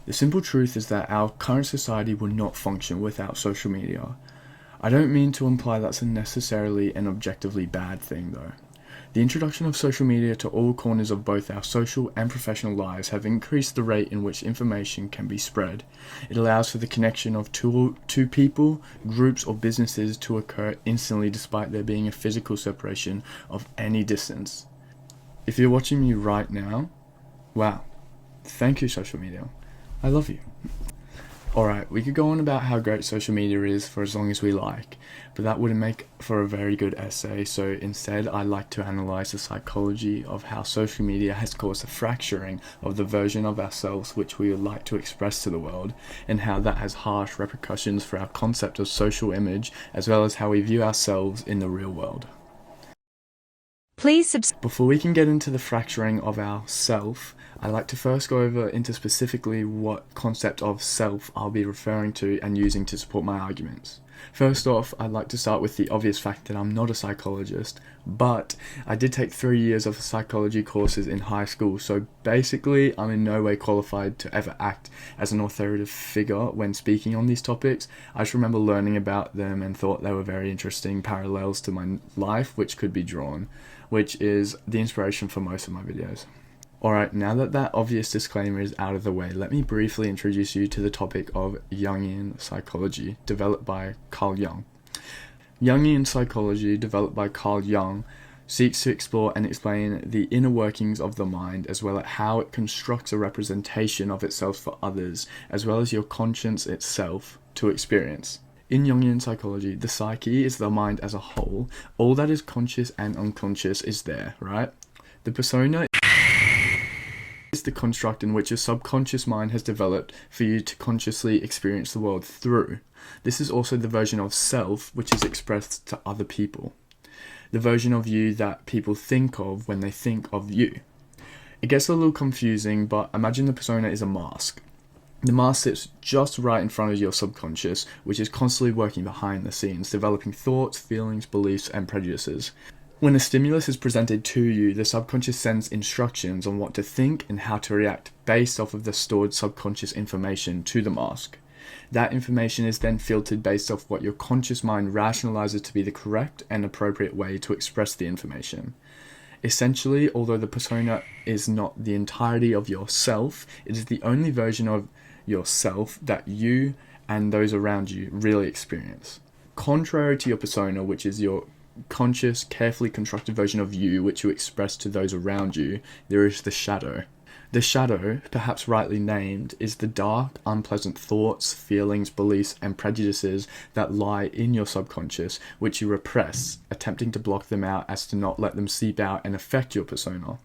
The simple truth is that our current society would not function without social media. I don't mean to imply that's necessarily an objectively bad thing though. The introduction of social media to all corners of both our social and professional lives have increased the rate in which information can be spread. It allows for the connection of two people, groups or businesses to occur instantly despite there being a physical separation of any distance. If you're watching me right now, wow, thank you social media. I love you. Alright, we could go on about how great social media is for as long as we like, but that wouldn't make for a very good essay, so instead I'd like to analyse the psychology of how social media has caused a fracturing of the version of ourselves which we would like to express to the world, and how that has harsh repercussions for our concept of social image, as well as how we view ourselves in the real world. Before we can get into the fracturing of our self, I'd like to first go over into specifically what concept of self I'll be referring to and using to support my arguments. First off, I'd like to start with the obvious fact that I'm not a psychologist, but I did take 3 years of psychology courses in high school, so basically I'm in no way qualified to ever act as an authoritative figure when speaking on these topics. I just remember learning about them and thought they were very interesting parallels to my life which could be drawn, which is the inspiration for most of my videos. Alright, now that that obvious disclaimer is out of the way, let me briefly introduce you to the topic of Jungian psychology, developed by Carl Jung. Jungian psychology, developed by Carl Jung, seeks to explore and explain the inner workings of the mind, as well as how it constructs a representation of itself for others, as well as your conscience itself to experience. In Jungian psychology, the psyche is the mind as a whole. All that is conscious and unconscious is there, right? The persona is the construct in which your subconscious mind has developed for you to consciously experience the world through. This is also the version of self which is expressed to other people. The version of you that people think of when they think of you. It gets a little confusing, but imagine the persona is a mask. The mask sits just right in front of your subconscious, which is constantly working behind the scenes, developing thoughts, feelings, beliefs, and prejudices. When a stimulus is presented to you, the subconscious sends instructions on what to think and how to react based off of the stored subconscious information to the mask. That information is then filtered based off what your conscious mind rationalizes to be the correct and appropriate way to express the information. Essentially, although the persona is not the entirety of yourself, it is the only version of yourself that you and those around you really experience. Contrary to your persona, which is your conscious, carefully constructed version of you which you express to those around you, there is the shadow. The shadow, perhaps rightly named, is the dark, unpleasant thoughts, feelings, beliefs, and prejudices that lie in your subconscious, which you repress, attempting to block them out as to not let them seep out and affect your persona.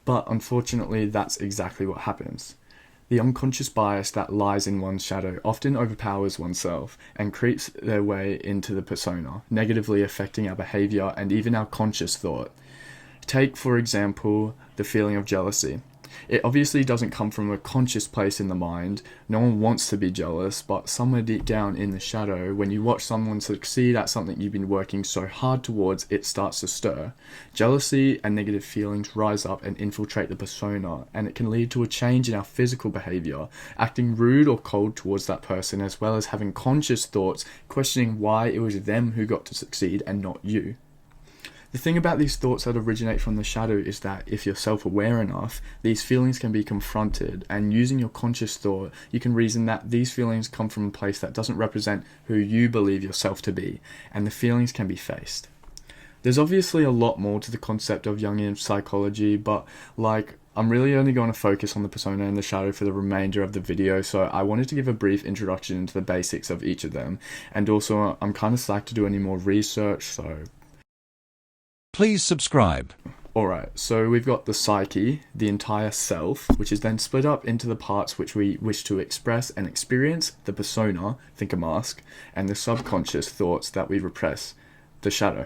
But unfortunately, that's exactly what happens. The unconscious bias that lies in one's shadow often overpowers oneself and creeps their way into the persona, negatively affecting our behavior and even our conscious thought. Take, for example, the feeling of jealousy. It obviously doesn't come from a conscious place in the mind. No one wants to be jealous, but somewhere deep down in the shadow, when you watch someone succeed at something you've been working so hard towards, it starts to stir. Jealousy and negative feelings rise up and infiltrate the persona, and it can lead to a change in our physical behavior, acting rude or cold towards that person, as well as having conscious thoughts, questioning why it was them who got to succeed and not you. The thing about these thoughts that originate from the shadow is that if you're self-aware enough, these feelings can be confronted, and using your conscious thought, you can reason that these feelings come from a place that doesn't represent who you believe yourself to be, and the feelings can be faced. There's obviously a lot more to the concept of Jungian psychology, but I'm really only going to focus on the persona and the shadow for the remainder of the video, so I wanted to give a brief introduction into the basics of each of them, and also I'm kind of slack to do any more research, so please subscribe. Alright, so we've got the psyche, the entire self, which is then split up into the parts which we wish to express and experience, the persona, think a mask, and the subconscious thoughts that we repress, the shadow,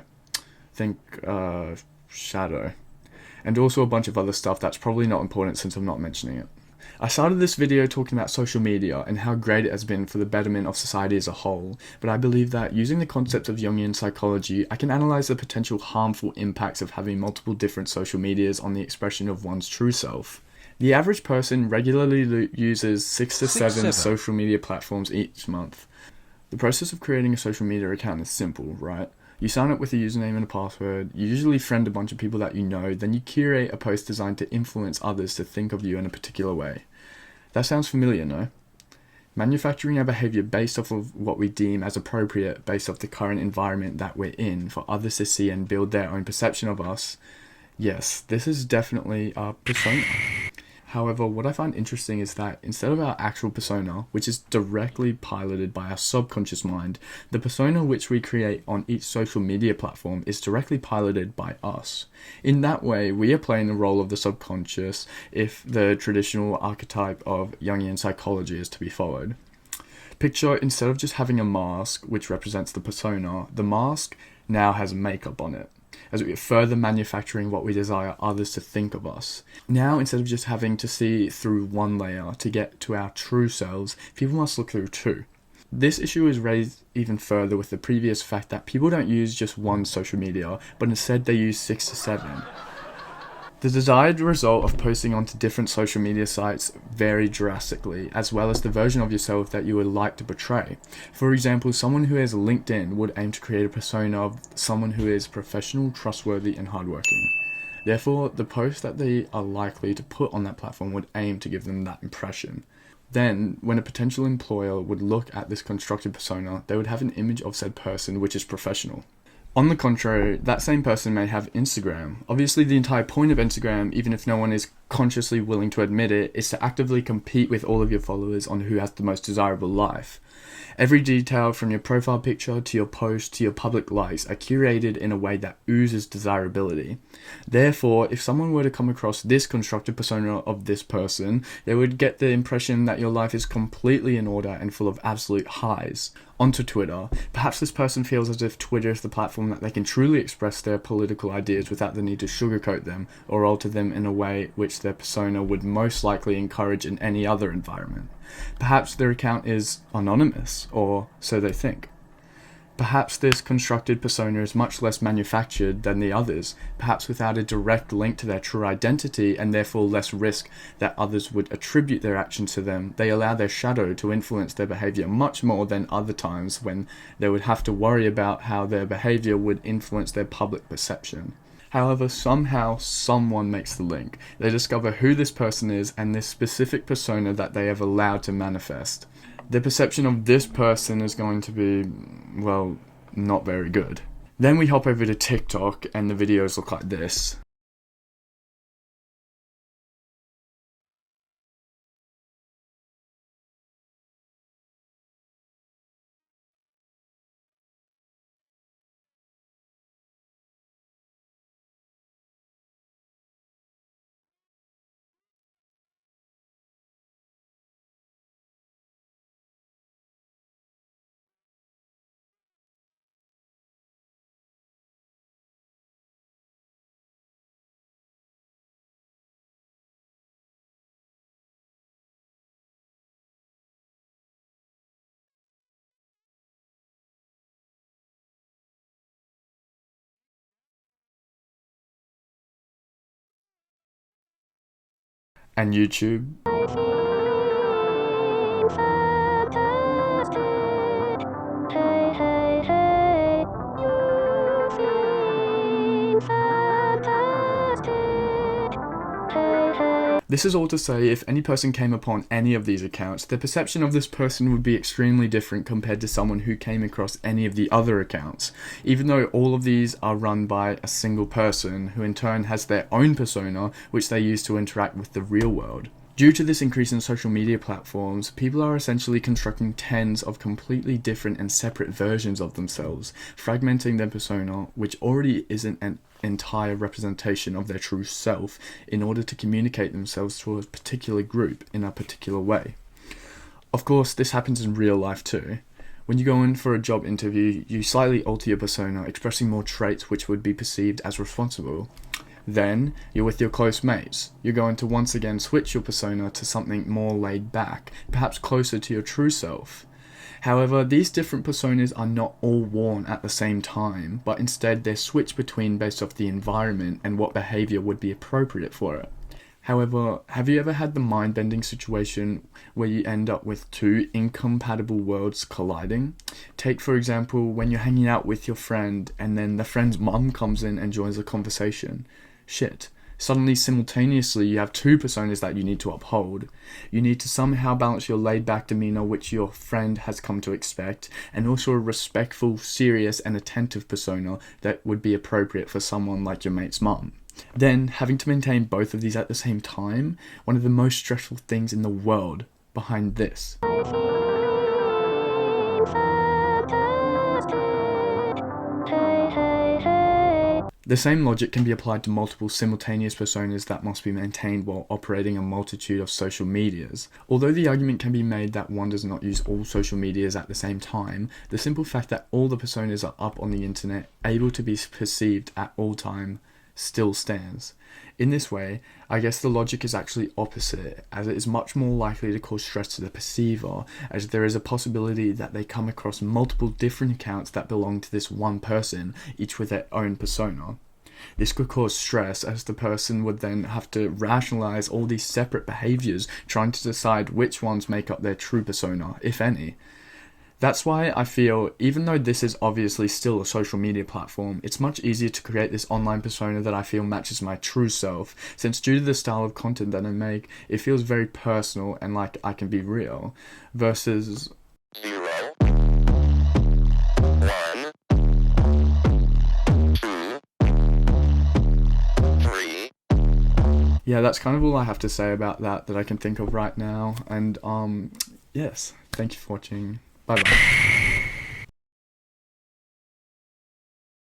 think shadow, and also a bunch of other stuff that's probably not important since I'm not mentioning it. I started this video talking about social media and how great it has been for the betterment of society as a whole, but I believe that using the concept of Jungian psychology, I can analyze the potential harmful impacts of having multiple different social medias on the expression of one's true self. The average person regularly uses 6 to 7 7. social media platforms each month. The process of creating a social media account is simple, right? You sign up with a username and a password, you usually friend a bunch of people that you know, then you curate a post designed to influence others to think of you in a particular way. That sounds familiar, no? Manufacturing our behavior based off of what we deem as appropriate based off the current environment that we're in for others to see and build their own perception of us. Yes, this is definitely our persona. However, what I find interesting is that instead of our actual persona, which is directly piloted by our subconscious mind, the persona which we create on each social media platform is directly piloted by us. In that way, we are playing the role of the subconscious if the traditional archetype of Jungian psychology is to be followed. Picture, instead of just having a mask, which represents the persona, the mask now has makeup on it, as we are further manufacturing what we desire others to think of us. Now, instead of just having to see through one layer to get to our true selves, people must look through two. This issue is raised even further with the previous fact that people don't use just one social media, but instead they use 6 to 7. The desired result of posting onto different social media sites vary drastically, as well as the version of yourself that you would like to portray. For example, someone who has LinkedIn would aim to create a persona of someone who is professional, trustworthy, and hardworking. Therefore, the post that they are likely to put on that platform would aim to give them that impression. Then, when a potential employer would look at this constructed persona, they would have an image of said person which is professional. On the contrary, that same person may have Instagram. Obviously, the entire point of Instagram, even if no one is consciously willing to admit it, is to actively compete with all of your followers on who has the most desirable life. Every detail from your profile picture to your post to your public likes are curated in a way that oozes desirability. Therefore, if someone were to come across this constructed persona of this person, they would get the impression that your life is completely in order and full of absolute highs. Onto Twitter. Perhaps this person feels as if Twitter is the platform that they can truly express their political ideas without the need to sugarcoat them or alter them in a way which their persona would most likely encourage in any other environment. Perhaps their account is anonymous, or so they think. Perhaps this constructed persona is much less manufactured than the others, perhaps without a direct link to their true identity and therefore less risk that others would attribute their actions to them. They allow their shadow to influence their behavior much more than other times when they would have to worry about how their behavior would influence their public perception. However, somehow someone makes the link. They discover who this person is and this specific persona that they have allowed to manifest. Their perception of this person is going to be, well, not very good. Then we hop over to TikTok and the videos look like this. And YouTube. This is all to say, if any person came upon any of these accounts, their perception of this person would be extremely different compared to someone who came across any of the other accounts, even though all of these are run by a single person, who in turn has their own persona, which they use to interact with the real world. Due to this increase in social media platforms, people are essentially constructing tens of completely different and separate versions of themselves, fragmenting their persona, which already isn't an entire representation of their true self, in order to communicate themselves to a particular group in a particular way. Of course, this happens in real life too. When you go in for a job interview, you slightly alter your persona, expressing more traits which would be perceived as responsible. Then, you're with your close mates. You're going to once again switch your persona to something more laid back, perhaps closer to your true self. However, these different personas are not all worn at the same time, but instead they're switched between based off the environment and what behavior would be appropriate for it. However, have you ever had the mind-bending situation where you end up with two incompatible worlds colliding? Take, for example, when you're hanging out with your friend and then the friend's mum comes in and joins the conversation. Shit. Suddenly, simultaneously, you have two personas that you need to uphold. You need to somehow balance your laid-back demeanor, which your friend has come to expect, and also a respectful, serious, and attentive persona that would be appropriate for someone like your mate's mum. Then, having to maintain both of these at the same time, one of the most stressful things in the world behind this. The same logic can be applied to multiple simultaneous personas that must be maintained while operating a multitude of social medias. Although the argument can be made that one does not use all social medias at the same time, the simple fact that all the personas are up on the internet, able to be perceived at all time, still stands. In this way, I guess the logic is actually opposite, as it is much more likely to cause stress to the perceiver, as there is a possibility that they come across multiple different accounts that belong to this one person, each with their own persona. This could cause stress, as the person would then have to rationalize all these separate behaviors, trying to decide which ones make up their true persona, if any. That's why I feel, even though this is obviously still a social media platform, it's much easier to create this online persona that I feel matches my true self, since due to the style of content that I make, it feels very personal and like I can be real, versus 0, 1, 2, 3. yeah, that's kind of all I have to say about that I can think of right now, and yes, thank you for watching. Bye bye.